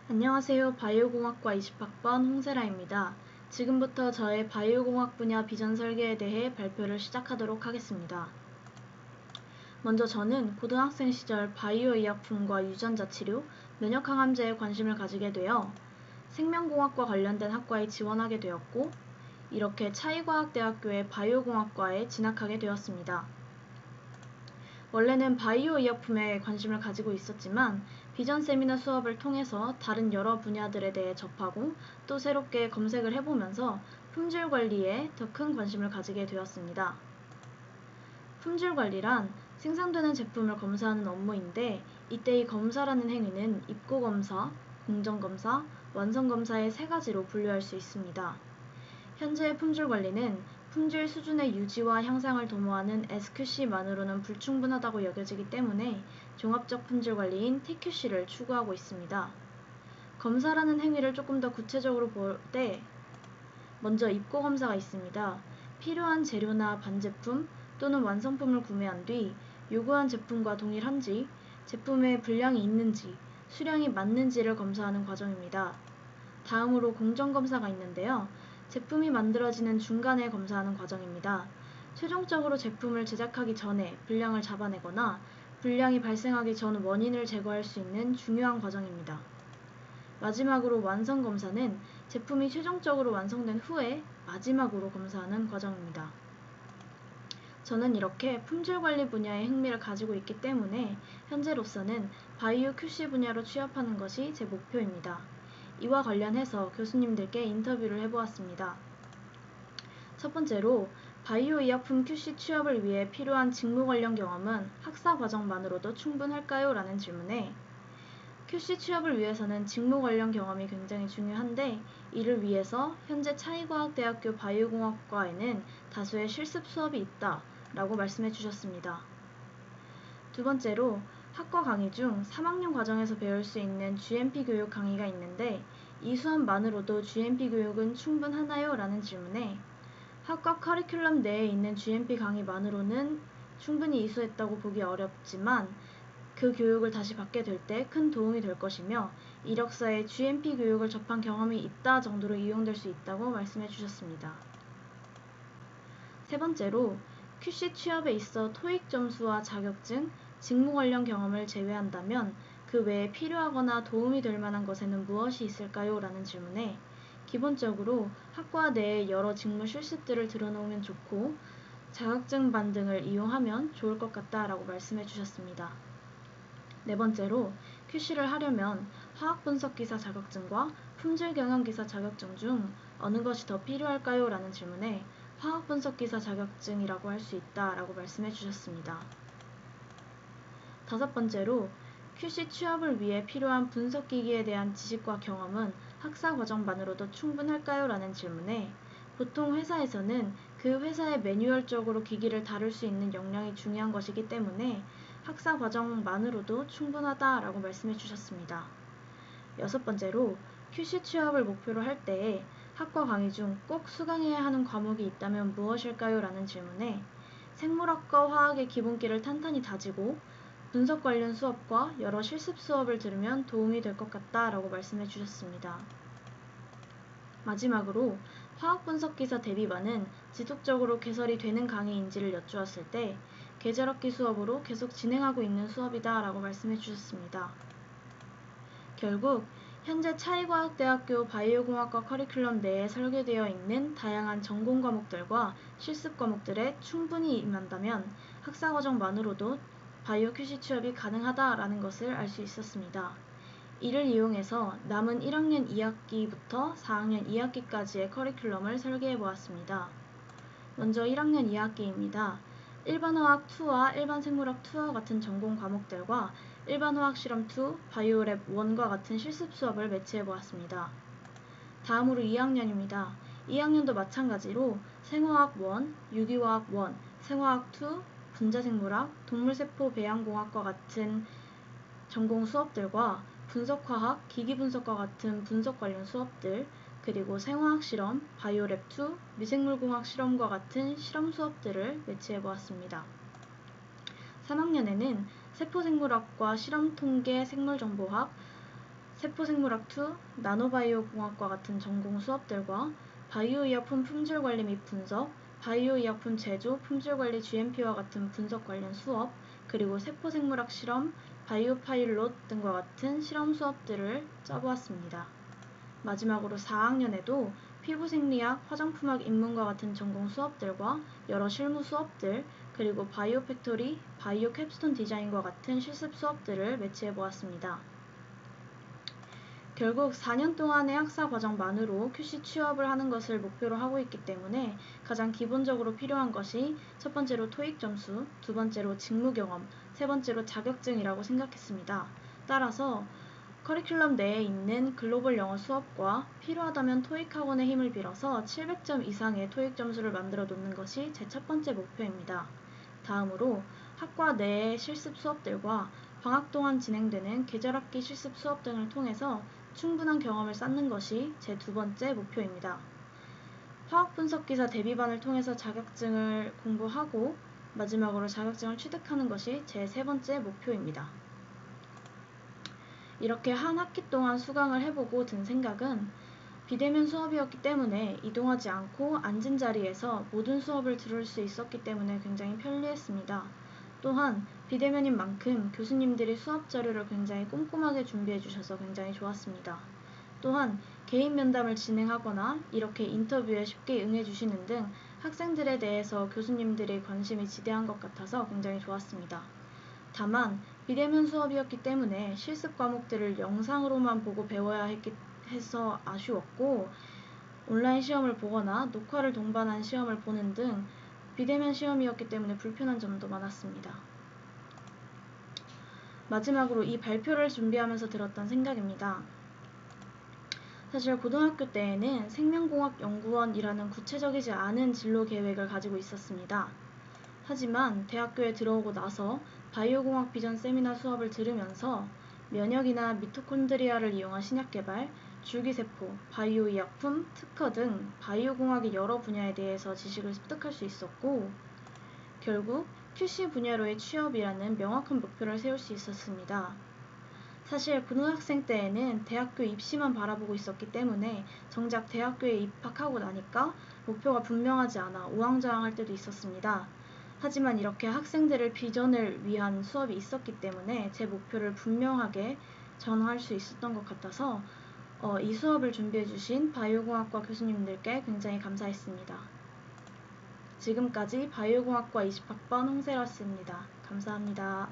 안녕하세요. 바이오공학과 20학번 홍세라입니다. 지금부터 저의 바이오공학 분야 비전 설계에 대해 발표를 시작하도록 하겠습니다. 먼저 저는 고등학생 시절 바이오의약품과 유전자 치료, 면역항암제에 관심을 가지게 되어 생명공학과 관련된 학과에 지원하게 되었고, 이렇게 차이과학대학교의 바이오공학과에 진학하게 되었습니다. 원래는 바이오의약품에 관심을 가지고 있었지만 비전 세미나 수업을 통해서 다른 여러 분야들에 대해 접하고 또 새롭게 검색을 해보면서 품질 관리에 더 큰 관심을 가지게 되었습니다. 품질 관리란 생산되는 제품을 검사하는 업무인데 이때 이 검사라는 행위는 입고검사, 공정검사, 완성검사의 세 가지로 분류할 수 있습니다. 현재의 품질 관리는 품질 수준의 유지와 향상을 도모하는 SQC만으로는 불충분하다고 여겨지기 때문에 종합적 품질 관리인 TQC를 추구하고 있습니다. 검사라는 행위를 조금 더 구체적으로 볼 때 먼저 입고 검사가 있습니다. 필요한 재료나 반제품 또는 완성품을 구매한 뒤 요구한 제품과 동일한지, 제품에 불량이 있는지, 수량이 맞는지를 검사하는 과정입니다. 다음으로 공정검사가 있는데요. 제품이 만들어지는 중간에 검사하는 과정입니다. 최종적으로 제품을 제작하기 전에 불량을 잡아내거나 불량이 발생하기 전 원인을 제거할 수 있는 중요한 과정입니다. 마지막으로 완성검사는 제품이 최종적으로 완성된 후에 마지막으로 검사하는 과정입니다. 저는 이렇게 품질관리 분야에 흥미를 가지고 있기 때문에 현재로서는 바이오 QC 분야로 취업하는 것이 제 목표입니다. 이와 관련해서 교수님들께 인터뷰를 해보았습니다. 첫 번째로 바이오 의약품 QC 취업을 위해 필요한 직무 관련 경험은 학사 과정만으로도 충분할까요? 라는 질문에 QC 취업을 위해서는 직무 관련 경험이 굉장히 중요한데 이를 위해서 현재 차이과학대학교 바이오공학과에는 다수의 실습 수업이 있다 라고 말씀해 주셨습니다. 두 번째로 학과 강의 중 3학년 과정에서 배울 수 있는 GMP 교육 강의가 있는데 이 수업만으로도 GMP 교육은 충분하나요? 라는 질문에 학과 커리큘럼 내에 있는 GMP 강의만으로는 충분히 이수했다고 보기 어렵지만 그 교육을 다시 받게 될 때 큰 도움이 될 것이며 이력서에 GMP 교육을 접한 경험이 있다 정도로 이용될 수 있다고 말씀해 주셨습니다. 세 번째로 QC 취업에 있어 토익 점수와 자격증, 직무 관련 경험을 제외한다면 그 외에 필요하거나 도움이 될 만한 것에는 무엇이 있을까요? 라는 질문에 기본적으로 학과 내에 여러 직무 실습들을 들어놓으면 좋고 자격증반 등을 이용하면 좋을 것 같다라고 말씀해 주셨습니다. 네 번째로 QC를 하려면 화학분석기사 자격증과 품질경영기사 자격증 중 어느 것이 더 필요할까요? 라는 질문에 화학분석기사 자격증이라고 할 수 있다라고 말씀해 주셨습니다. 다섯 번째로 QC 취업을 위해 필요한 분석기기에 대한 지식과 경험은 학사 과정만으로도 충분할까요? 라는 질문에 보통 회사에서는 그 회사의 매뉴얼적으로 기기를 다룰 수 있는 역량이 중요한 것이기 때문에 학사 과정만으로도 충분하다라고 말씀해 주셨습니다. 여섯 번째로 QC 취업을 목표로 할 때에 학과 강의 중 꼭 수강해야 하는 과목이 있다면 무엇일까요? 라는 질문에 생물학과 화학의 기본기를 탄탄히 다지고 분석 관련 수업과 여러 실습 수업을 들으면 도움이 될 것 같다라고 말씀해 주셨습니다. 마지막으로 화학분석기사 대비반은 지속적으로 개설이 되는 강의인지를 여쭈었을 때 계절학기 수업으로 계속 진행하고 있는 수업이다 라고 말씀해 주셨습니다. 결국 현재 차이과학대학교 바이오공학과 커리큘럼 내에 설계되어 있는 다양한 전공 과목들과 실습 과목들에 충분히 임한다면 학사 과정만으로도 바이오 QC 취업이 가능하다라는 것을 알 수 있었습니다. 이를 이용해서 남은 1학년 2학기부터 4학년 2학기까지의 커리큘럼을 설계해 보았습니다. 먼저 1학년 2학기입니다. 일반화학 2와 일반생물학 2와 같은 전공 과목들과 일반화학 실험 2, 바이오랩 1과 같은 실습 수업을 매치해 보았습니다. 다음으로 2학년입니다. 2학년도 마찬가지로 생화학 1, 유기화학 1, 생화학 2, 분자생물학, 동물세포 배양공학과 같은 전공 수업들과 분석화학, 기기분석과 같은 분석 관련 수업들, 그리고 생화학 실험, 바이오랩2, 미생물공학 실험과 같은 실험 수업들을 매치해 보았습니다. 3학년에는 세포생물학과 실험통계 생물정보학, 세포생물학2, 나노바이오공학과 같은 전공 수업들과 바이오의약품 품질관리 및 분석, 바이오의약품 제조, 품질관리 GMP와 같은 분석 관련 수업, 그리고 세포생물학 실험, 바이오파일롯 등과 같은 실험 수업들을 짜보았습니다. 마지막으로 4학년에도 피부생리학, 화장품학 입문과 같은 전공 수업들과 여러 실무 수업들, 그리고 바이오팩토리, 바이오 캡스톤 디자인과 같은 실습 수업들을 매치해보았습니다. 결국 4년 동안의 학사 과정만으로 QC 취업을 하는 것을 목표로 하고 있기 때문에 가장 기본적으로 필요한 것이 첫 번째로 토익 점수, 두 번째로 직무 경험, 세 번째로 자격증이라고 생각했습니다. 따라서 커리큘럼 내에 있는 글로벌 영어 수업과 필요하다면 토익 학원의 힘을 빌어서 700점 이상의 토익 점수를 만들어 놓는 것이 제 첫 번째 목표입니다. 다음으로 학과 내의 실습 수업들과 방학 동안 진행되는 계절학기 실습 수업 등을 통해서 충분한 경험을 쌓는 것이 제 두 번째 목표입니다. 화학분석기사 대비반을 통해서 자격증을 공부하고 마지막으로 자격증을 취득하는 것이 제 세 번째 목표입니다. 이렇게 한 학기 동안 수강을 해보고 든 생각은 비대면 수업이었기 때문에 이동하지 않고 앉은 자리에서 모든 수업을 들을 수 있었기 때문에 굉장히 편리했습니다. 또한 비대면인 만큼 교수님들이 수업 자료를 굉장히 꼼꼼하게 준비해 주셔서 굉장히 좋았습니다. 또한 개인 면담을 진행하거나 이렇게 인터뷰에 쉽게 응해 주시는 등 학생들에 대해서 교수님들이 관심이 지대한 것 같아서 굉장히 좋았습니다. 다만 비대면 수업이었기 때문에 실습 과목들을 영상으로만 보고 배워야 해서 아쉬웠고, 온라인 시험을 보거나 녹화를 동반한 시험을 보는 등 비대면 시험이었기 때문에 불편한 점도 많았습니다. 마지막으로 이 발표를 준비하면서 들었던 생각입니다. 사실 고등학교 때에는 생명공학연구원이라는 구체적이지 않은 진로 계획을 가지고 있었습니다. 하지만 대학교에 들어오고 나서 바이오공학 비전 세미나 수업을 들으면서 면역이나 미토콘드리아를 이용한 신약 개발, 줄기세포, 바이오의약품, 특허 등 바이오공학의 여러 분야에 대해서 지식을 습득할 수 있었고, 결국 QC 분야로의 취업이라는 명확한 목표를 세울 수 있었습니다. 사실 고등학생 때에는 대학교 입시만 바라보고 있었기 때문에 정작 대학교에 입학하고 나니까 목표가 분명하지 않아 우왕좌왕할 때도 있었습니다. 하지만 이렇게 학생들의 비전을 위한 수업이 있었기 때문에 제 목표를 분명하게 전할 수 있었던 것 같아서 이 수업을 준비해 주신 바이오공학과 교수님들께 굉장히 감사했습니다. 지금까지 바이오공학과 20학번 홍세라였습니다. 감사합니다.